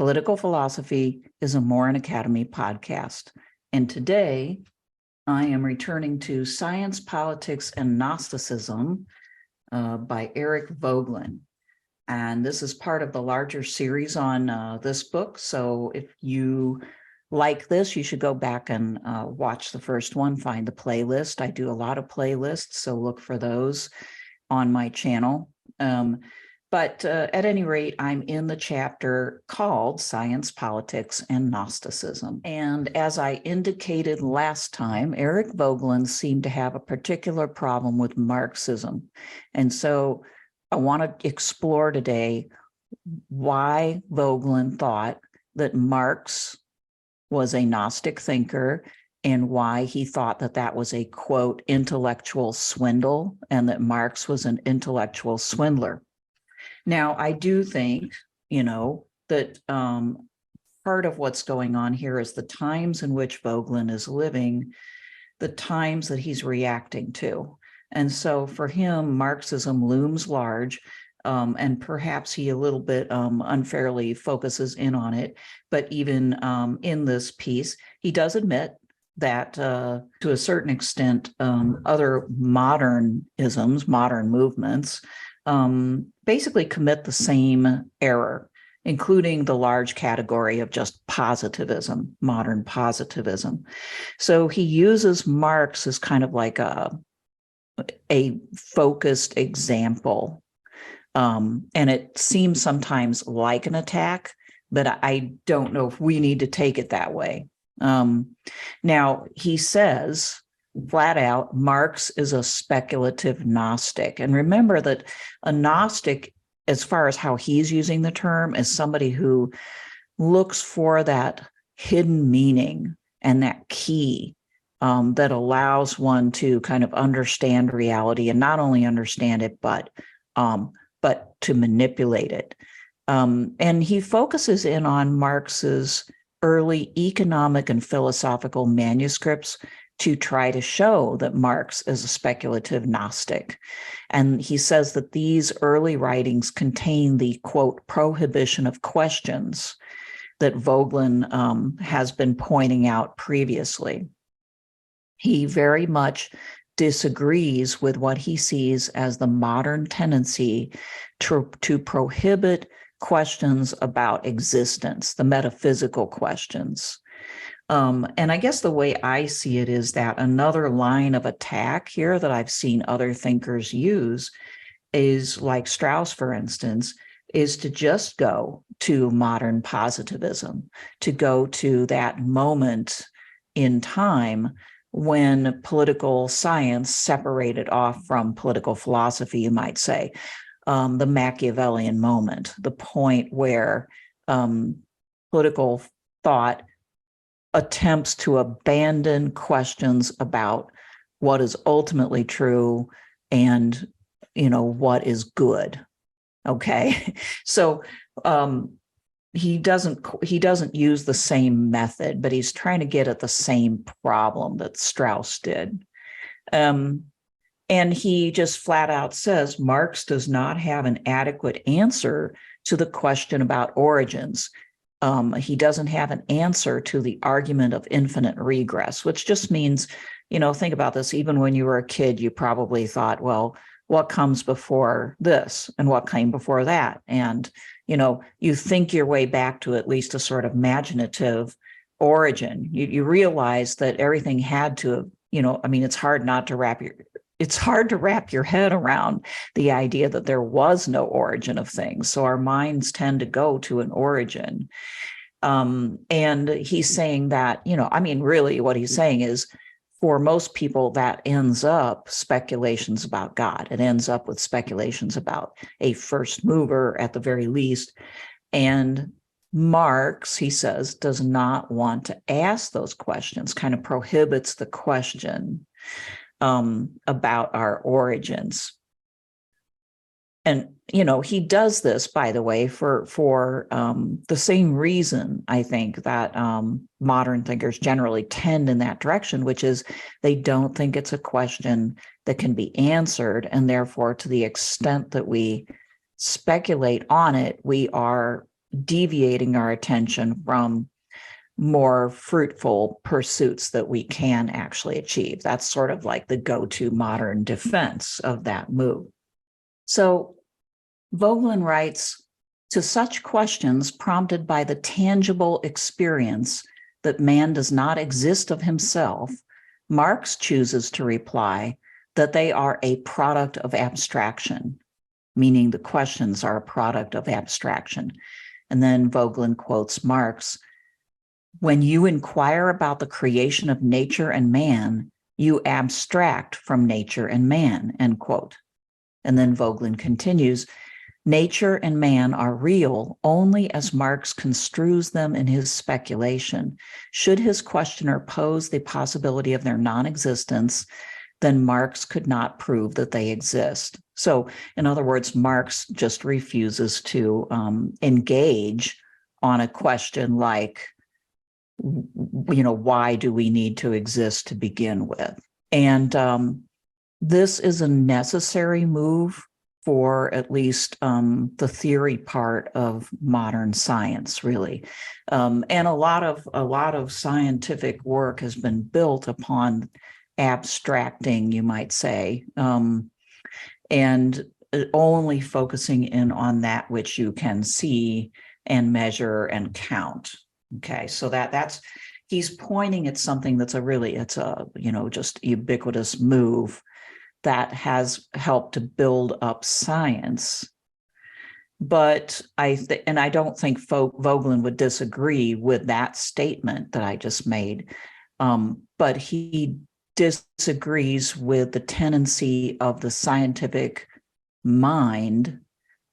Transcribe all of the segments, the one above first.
Political Philosophy is a Morin Academy podcast. And today I am returning to Science, Politics, and Gnosticism by Eric Voegelin. And this is part of the larger series on this book. So if you like this, you should go back and watch the first one, find the playlist. I do a lot of playlists, so look for those on my channel. But at any rate, I'm in the chapter called Science, Politics, and Gnosticism. And as I indicated last time, Eric Voegelin seemed to have a particular problem with Marxism. And so I want to explore today why Voegelin thought that Marx was a Gnostic thinker and why he thought that that was a, quote, intellectual swindle, and that Marx was an intellectual swindler. Now, I do think, that part of what's going on here is the times in which Voegelin is living, the times that he's reacting to. And so for him, Marxism looms large, and perhaps he a little bit unfairly focuses in on it. But even in this piece, he does admit that to a certain extent, other modernisms, modern movements, basically commit the same error, including the large category of just positivism, modern positivism. So he uses Marx as kind of like a focused example. And it seems sometimes like an attack, but I don't know if we need to take it that way. Now, he says flat out, Marx is a speculative Gnostic. And remember that a Gnostic, as far as how he's using the term, is somebody who looks for that hidden meaning and that key that allows one to kind of understand reality, and not only understand it, but to manipulate it. And he focuses in on Marx's early economic and philosophical manuscripts to try to show that Marx is a speculative Gnostic. And he says that these early writings contain the, quote, prohibition of questions that Voegelin has been pointing out previously. He very much disagrees with what he sees as the modern tendency to prohibit questions about existence, the metaphysical questions. And I guess the way I see it is that another line of attack here that I've seen other thinkers use is, like Strauss, for instance, is to just go to modern positivism, to go to that moment in time when political science separated off from political philosophy, you might say, the Machiavellian moment, the point where political thought attempts to abandon questions about what is ultimately true and, what is good. Okay. So he doesn't use the same method, but he's trying to get at the same problem that Strauss did. And he just flat out says Marx does not have an adequate answer to the question about origins. He doesn't have an answer to the argument of infinite regress, which just means, think about this. Even when you were a kid, you probably thought, well, what comes before this and what came before that? And, you think your way back to at least a sort of imaginative origin. You realize that everything had to have, it's hard to wrap your head around the idea that there was no origin of things. So our minds tend to go to an origin. And he's saying that, really what he's saying is, for most people, that ends up speculations about God. It ends up with speculations about a first mover at the very least. And Marx, he says, does not want to ask those questions, kind of prohibits the question about our origins. And, he does this, by the way, for the same reason, I think, that modern thinkers generally tend in that direction, which is they don't think it's a question that can be answered. And therefore, to the extent that we speculate on it, we are deviating our attention from more fruitful pursuits that we can actually achieve. That's sort of like the go-to modern defense of that move. So Voegelin writes, to such questions prompted by the tangible experience that man does not exist of himself, Marx chooses to reply that they are a product of abstraction, meaning the questions are a product of abstraction. And then Voegelin quotes Marx, when you inquire about the creation of nature and man, you abstract from nature and man, end quote. And then Voegelin continues, nature and man are real only as Marx construes them in his speculation. Should his questioner pose the possibility of their non-existence, then Marx could not prove that they exist. So, in other words, Marx just refuses to engage on a question like, why do we need to exist to begin with? And this is a necessary move for at least the theory part of modern science, really. And a lot of scientific work has been built upon abstracting, you might say, and only focusing in on that which you can see and measure and count. Okay, so that's he's pointing at something that's it's a just ubiquitous move that has helped to build up science. But I don't think Voegelin would disagree with that statement that I just made. But he disagrees with the tendency of the scientific mind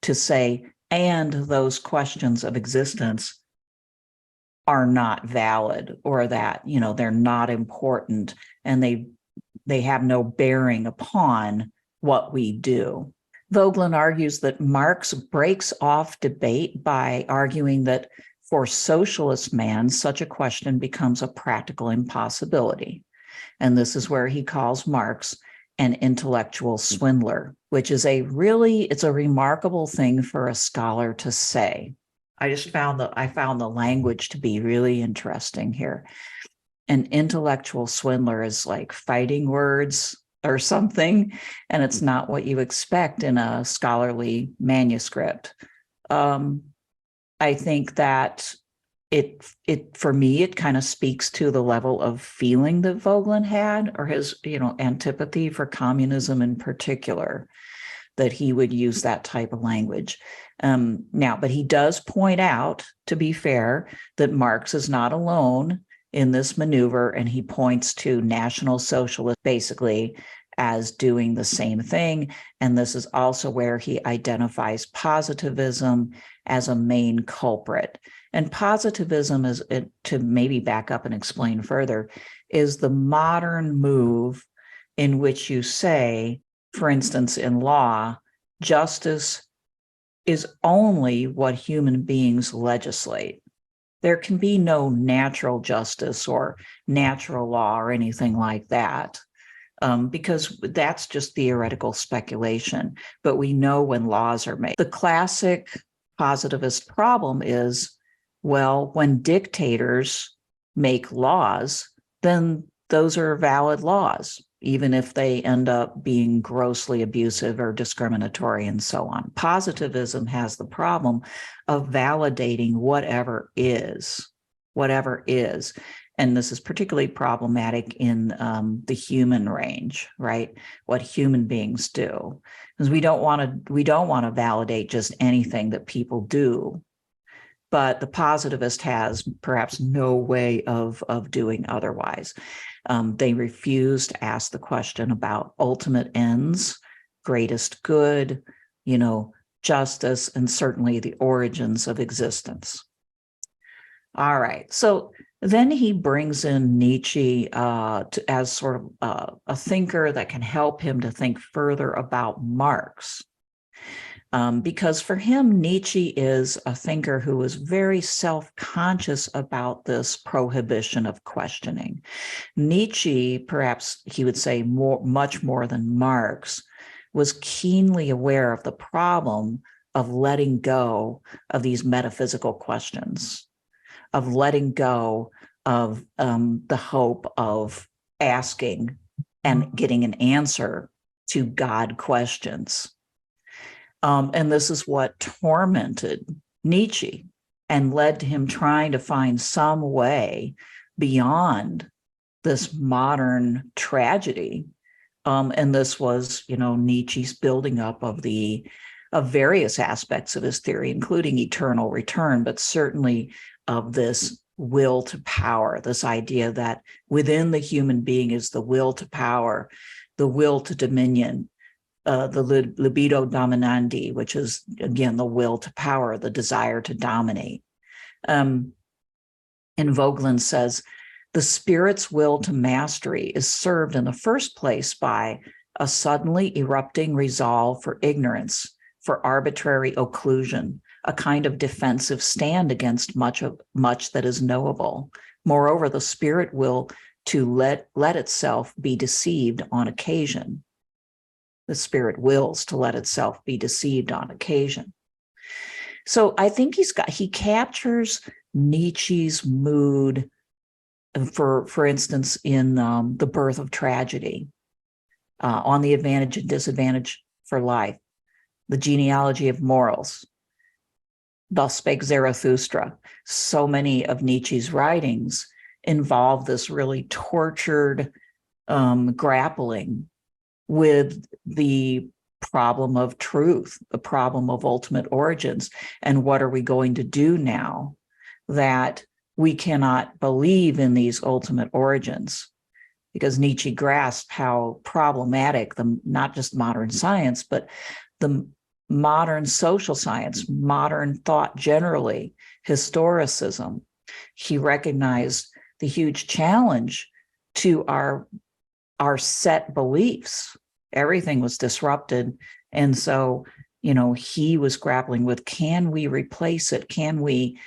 to say, and those questions of existence are not valid, or that they're not important and they have no bearing upon what we do. Voegelin argues that Marx breaks off debate by arguing that for socialist man, such a question becomes a practical impossibility. And this is where he calls Marx an intellectual swindler, which is it's a remarkable thing for a scholar to say. I found the language to be really interesting here. An intellectual swindler is like fighting words or something, and it's not what you expect in a scholarly manuscript. I think that it for me, it kind of speaks to the level of feeling that Voegelin had, or his antipathy for communism in particular, that he would use that type of language. But he does point out, to be fair, that Marx is not alone in this maneuver, and he points to National Socialists basically as doing the same thing. And this is also where he identifies positivism as a main culprit. And positivism is, to maybe back up and explain further, is the modern move in which you say, for instance, in law, justice is only what human beings legislate. There can be no natural justice or natural law or anything like that, because that's just theoretical speculation. But we know when laws are made. The classic positivist problem is, well, when dictators make laws, then those are valid laws, even if they end up being grossly abusive or discriminatory and so on. Positivism has the problem of validating whatever is. And this is particularly problematic in the human range, right? What human beings do, because we don't want to validate just anything that people do. But the positivist has perhaps no way of doing otherwise. They refuse to ask the question about ultimate ends, greatest good, justice, and certainly the origins of existence. All right, so then he brings in Nietzsche as sort of a thinker that can help him to think further about Marx. Because for him, Nietzsche is a thinker who was very self-conscious about this prohibition of questioning. Nietzsche, perhaps he would say much more than Marx, was keenly aware of the problem of letting go of these metaphysical questions, of letting go of the hope of asking and getting an answer to God questions. And this is what tormented Nietzsche and led to him trying to find some way beyond this modern tragedy. And this was, Nietzsche's building up of various aspects of his theory, including eternal return, but certainly of this will to power, this idea that within the human being is the will to power, the will to dominion, the libido dominandi, which is, again, the will to power, the desire to dominate. And Voegelin says, the spirit's will to mastery is served in the first place by a suddenly erupting resolve for ignorance, for arbitrary occlusion, a kind of defensive stand against much that is knowable. Moreover, the spirit will to let itself be deceived on occasion. The spirit wills to let itself be deceived on occasion. So I think he captures Nietzsche's mood, for instance, in The Birth of Tragedy, On the Advantage and Disadvantage for Life, The Genealogy of Morals, Thus Spake Zarathustra. So many of Nietzsche's writings involve this really tortured grappling with the problem of truth, the problem of ultimate origins, and what are we going to do now that we cannot believe in these ultimate origins? Because Nietzsche grasped how problematic not just modern science, but the modern social science, modern thought generally, historicism. He recognized the huge challenge to our set beliefs. Everything was disrupted. And so, he was grappling with, can we replace it? Can we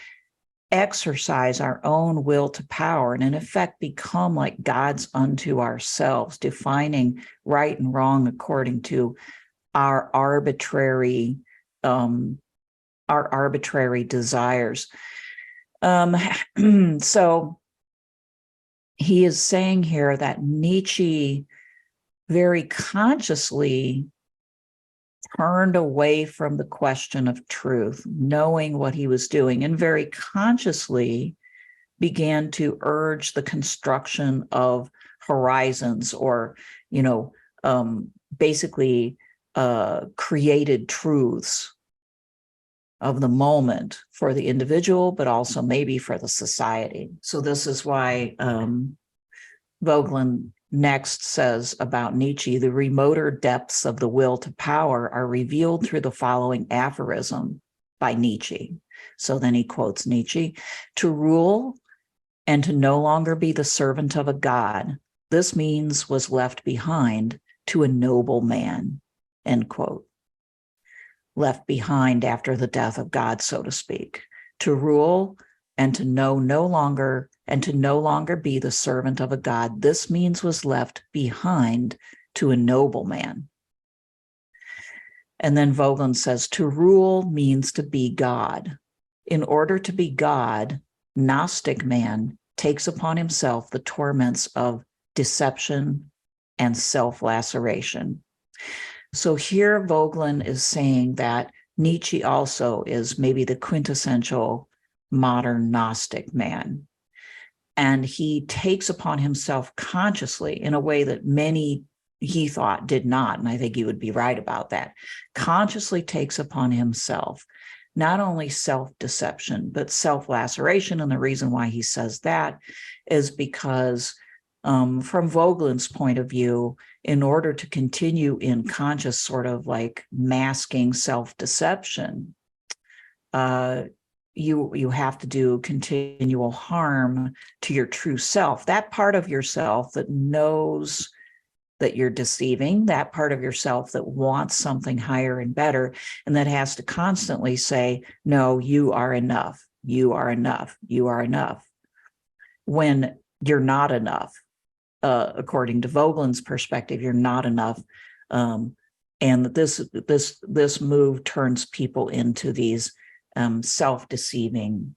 exercise our own will to power and in effect become like gods unto ourselves, defining right and wrong according to our arbitrary desires. So he is saying here that Nietzsche very consciously turned away from the question of truth, knowing what he was doing, and very consciously began to urge the construction of horizons, or, basically created truths of the moment for the individual, but also maybe for the society. So this is why Voegelin next says about Nietzsche, the remoter depths of the will to power are revealed through the following aphorism by Nietzsche. So then he quotes Nietzsche: to rule and to no longer be the servant of a god, this means was left behind to a noble man, end quote. Left behind after the death of God, so to speak. To rule and to no longer be the servant of a god, this means was left behind to a noble man. And then Voegelin says, to rule means to be God. In order to be God, Gnostic man takes upon himself the torments of deception and self-laceration. So here Voegelin is saying that Nietzsche also is maybe the quintessential modern Gnostic man. And he takes upon himself consciously, in a way that many, he thought, did not, and I think he would be right about that, consciously takes upon himself not only self-deception, but self-laceration. And the reason why he says that is because from Voegelin's point of view, in order to continue in conscious sort of like masking self-deception, you have to do continual harm to your true self, that part of yourself that knows that you're deceiving, that part of yourself that wants something higher and better, and that has to constantly say, no, you are enough, you are enough, you are enough, when you're not enough. According to Voegelin's perspective, you're not enough. And and that this move turns people into these self-deceiving,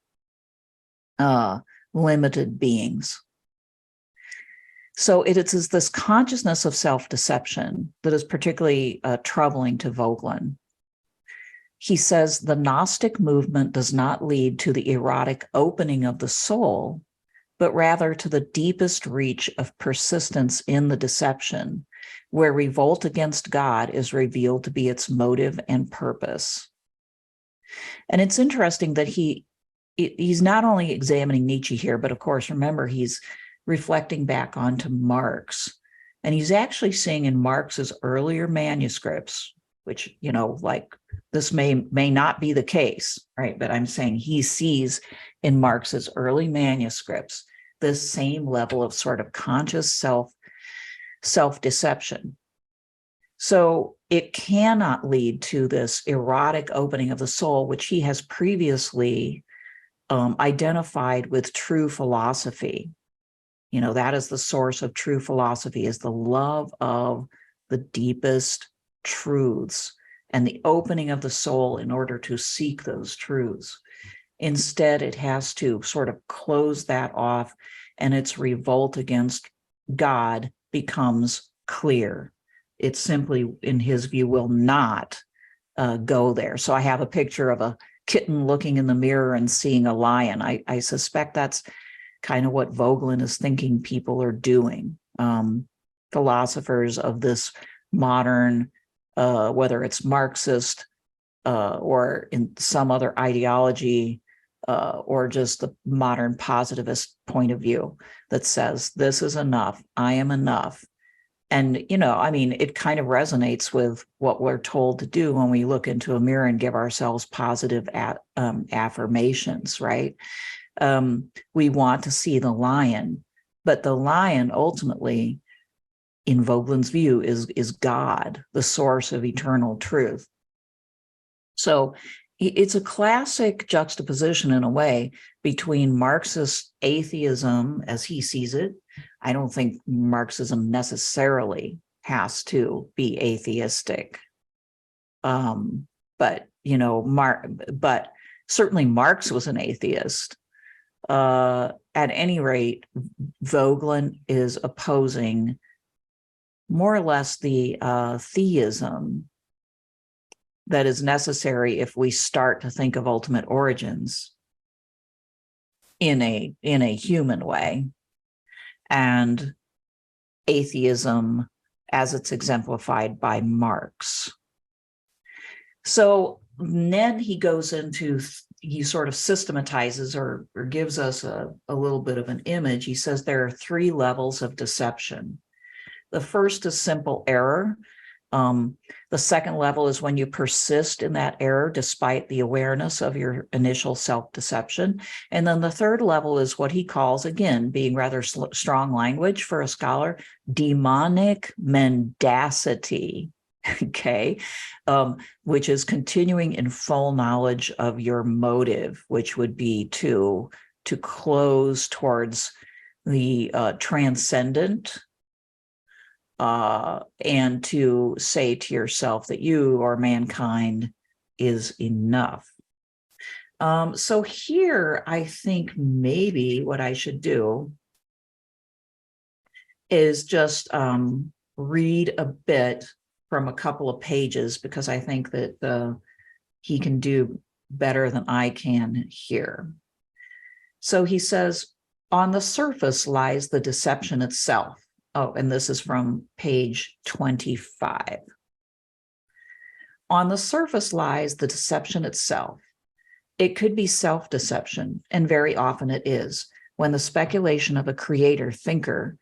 limited beings. So it is this consciousness of self-deception that is particularly troubling to Voegelin. He says the Gnostic movement does not lead to the erotic opening of the soul, but rather to the deepest reach of persistence in the deception, where revolt against God is revealed to be its motive and purpose. And it's interesting that he's not only examining Nietzsche here, but of course, remember, he's reflecting back onto Marx. And he's actually seeing in Marx's earlier manuscripts, which, you know, like this may not be the case, right? But I'm saying he sees in Marx's early manuscripts this same level of sort of conscious self-deception. So it cannot lead to this erotic opening of the soul, which he has previously identified with true philosophy. You know, that is the source of true philosophy, is the love of the deepest truths and the opening of the soul in order to seek those truths. Instead, it has to sort of close that off, and its revolt against God becomes clear. It simply, in his view, will not go there. So I have a picture of a kitten looking in the mirror and seeing a lion. I suspect that's kind of what Voegelin is thinking people are doing. Philosophers of this modern, whether it's Marxist or in some other ideology, or just the modern positivist point of view that says, this is enough, I am enough. And, you know, I mean, it kind of resonates with what we're told to do when we look into a mirror and give ourselves positive affirmations, right? We want to see the lion, but the lion ultimately, in Voegelin's view, is God, the source of eternal truth. So it's a classic juxtaposition in a way between Marxist atheism as he sees it. I don't think Marxism necessarily has to be atheistic. But, you know, but certainly Marx was an atheist. At any rate, Voegelin is opposing more or less the theism that is necessary if we start to think of ultimate origins in a human way, and atheism as it's exemplified by Marx. So then he goes into, he sort of systematizes or gives us a little bit of an image. He says there are 3 levels of deception. The first is simple error. The second level is when you persist in that error despite the awareness of your initial self-deception. And then the third level is what he calls, again, being rather strong language for a scholar, demonic mendacity, okay, which is continuing in full knowledge of your motive, which would be to close towards the transcendent, and to say to yourself that you or mankind is enough. So here, I think maybe what I should do is just read a bit from a couple of pages, because I think that he can do better than I can here. So he says, on the surface lies the deception itself. Oh, and this is from page 25. On the surface lies the deception itself. It could be self-deception, and very often it is, when the speculation of a creative thinker,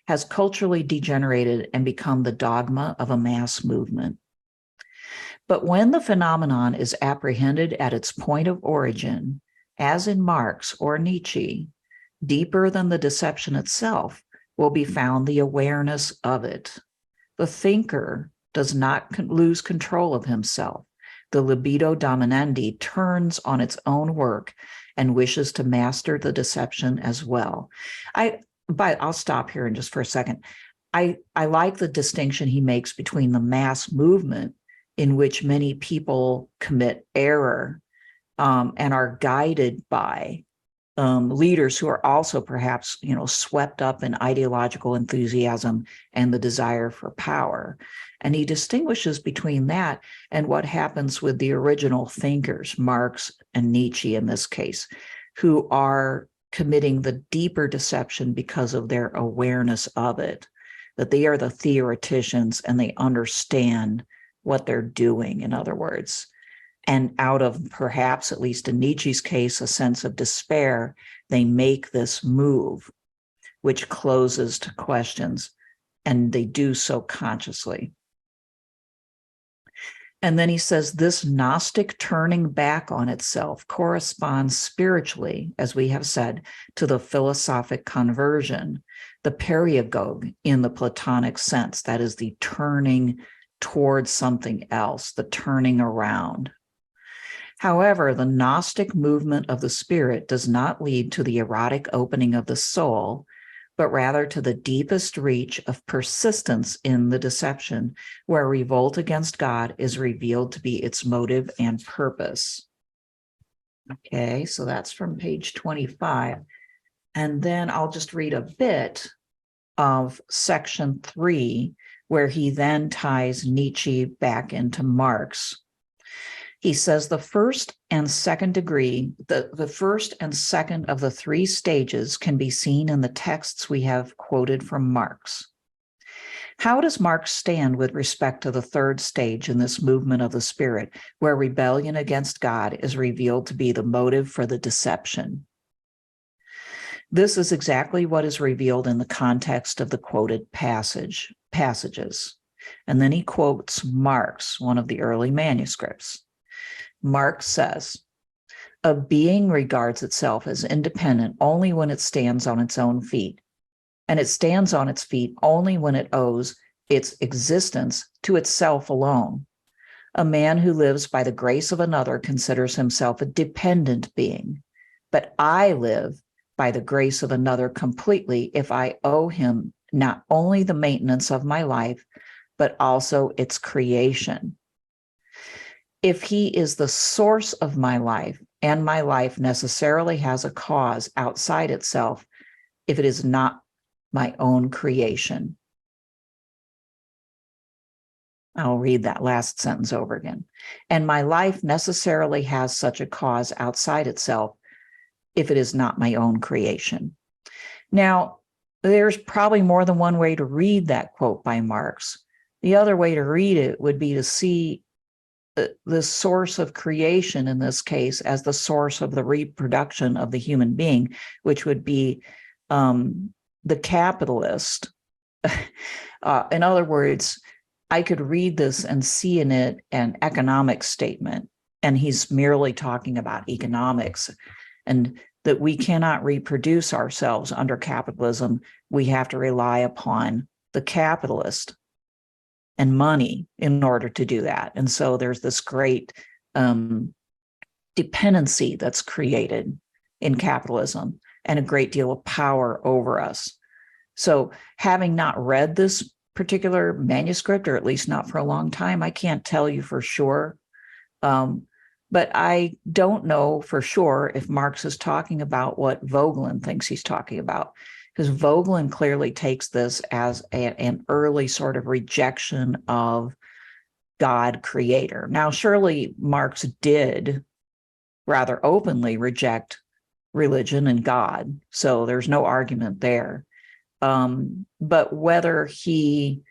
has culturally degenerated and become the dogma of a mass movement. But when the phenomenon is apprehended at its point of origin, as in Marx or Nietzsche, deeper than the deception itself will be found the awareness of it. The thinker does not lose control of himself. The libido dominandi turns on its own work and wishes to master the deception as well. But I'll stop here and just for a second. I like the distinction he makes between the mass movement in which many people commit error and are guided by leaders who are also perhaps, swept up in ideological enthusiasm and the desire for power. And he distinguishes between that and what happens with the original thinkers, Marx and Nietzsche in this case, who are committing the deeper deception because of their awareness of it, that they are the theoreticians and they understand what they're doing, in other words. And out of perhaps, at least in Nietzsche's case, a sense of despair, they make this move, which closes to questions, and they do so consciously. And then he says this Gnostic turning back on itself corresponds spiritually, as we have said, to the philosophic conversion, the periagoge in the Platonic sense, that is the turning towards something else, the turning around. However, the Gnostic movement of the spirit does not lead to the erotic opening of the soul, but rather to the deepest reach of persistence in the deception, where revolt against God is revealed to be its motive and purpose. Okay, so that's from page 25. And then I'll just read a bit of section 3, where he then ties Nietzsche back into Marx. He says the first and second degree, the first and second of the three stages can be seen in the texts we have quoted from Marx. How does Marx stand with respect to the third stage in this movement of the spirit, where rebellion against God is revealed to be the motive for the deception? This is exactly what is revealed in the context of the quoted passages. And then he quotes Marx, one of the early manuscripts. Marx says, "A being regards itself as independent only when it stands on its own feet, and it stands on its feet only when it owes its existence to itself alone. A man who lives by the grace of another considers himself a dependent being, but I live by the grace of another completely if I owe him not only the maintenance of my life, but also its creation. If he is the source of my life, and my life necessarily has a cause outside itself, if it is not my own creation." I'll read that last sentence over again. "And my life necessarily has such a cause outside itself, if it is not my own creation." Now, there's probably more than one way to read that quote by Marx. The other way to read it would be to see the source of creation in this case as the source of the reproduction of the human being, which would be the capitalist. In other words, I could read this and see in it an economic statement, and he's merely talking about economics, and that we cannot reproduce ourselves under capitalism. We have to rely upon the capitalist and money in order to do that. And so there's this great dependency that's created in capitalism and a great deal of power over us. So having not read this particular manuscript, or at least not for a long time, I can't tell you for sure. But I don't know for sure if Marx is talking about what Voegelin thinks he's talking about, because Voegelin clearly takes this as an early sort of rejection of God creator. Now, surely Marx did rather openly reject religion and God, so there's no argument there. But whether he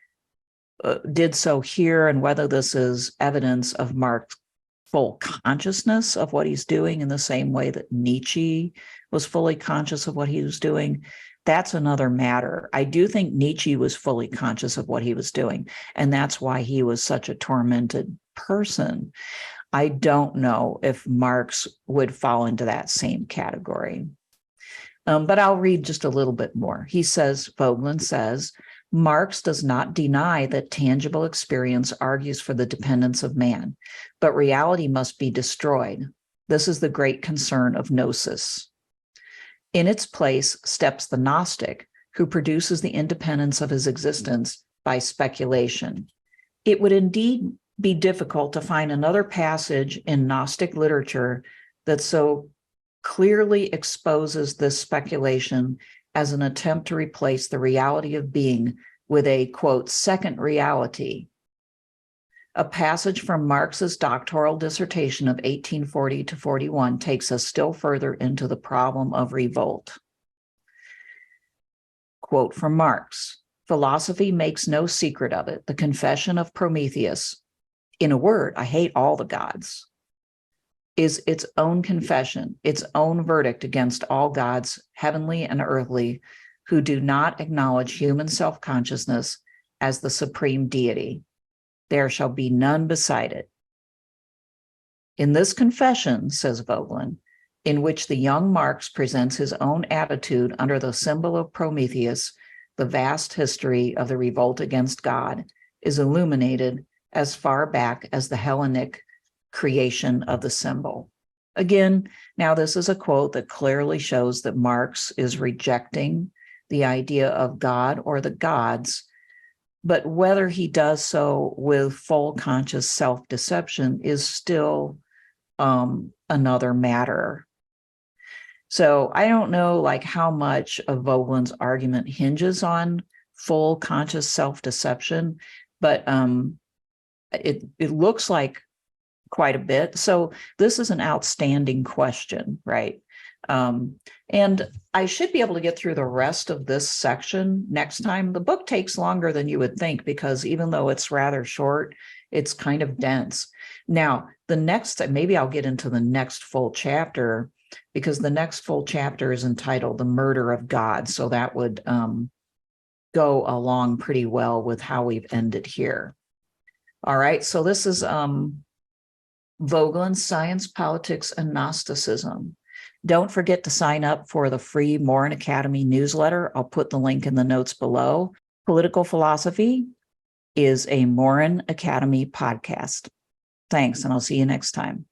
did so here and whether this is evidence of Marx's full consciousness of what he's doing in the same way that Nietzsche was fully conscious of what he was doing, that's another matter. I do think Nietzsche was fully conscious of what he was doing, and that's why he was such a tormented person. I don't know if Marx would fall into that same category. But I'll read just a little bit more. He says, Voegelin says, Marx does not deny that tangible experience argues for the dependence of man, but reality must be destroyed. This is the great concern of Gnosis. In its place steps the Gnostic, who produces the independence of his existence by speculation. It would indeed be difficult to find another passage in Gnostic literature that so clearly exposes this speculation as an attempt to replace the reality of being with a, quote, second reality. A passage from Marx's doctoral dissertation of 1840 to 41 takes us still further into the problem of revolt. Quote from Marx, "Philosophy makes no secret of it. The confession of Prometheus, in a word, I hate all the gods, is its own confession, its own verdict against all gods, heavenly and earthly, who do not acknowledge human self-consciousness as the supreme deity. There shall be none beside it." In this confession, says Voegelin, in which the young Marx presents his own attitude under the symbol of Prometheus, the vast history of the revolt against God is illuminated as far back as the Hellenic creation of the symbol. Again, now this is a quote that clearly shows that Marx is rejecting the idea of God or the gods, but whether he does so with full conscious self-deception is still another matter. So I don't know like how much of Voegelin's argument hinges on full conscious self-deception, but it looks like quite a bit. So this is an outstanding question, right? And I should be able to get through the rest of this section next time. The book takes longer than you would think because even though it's rather short, it's kind of dense. Now, the next, maybe I'll get into the next full chapter because the next full chapter is entitled The Murder of God. So that would go along pretty well with how we've ended here. All right, so this is Voegelin, Science, Politics, and Gnosticism. Don't forget to sign up for the free Morin Academy newsletter. I'll put the link in the notes below. Political Philosophy is a Morin Academy podcast. Thanks, and I'll see you next time.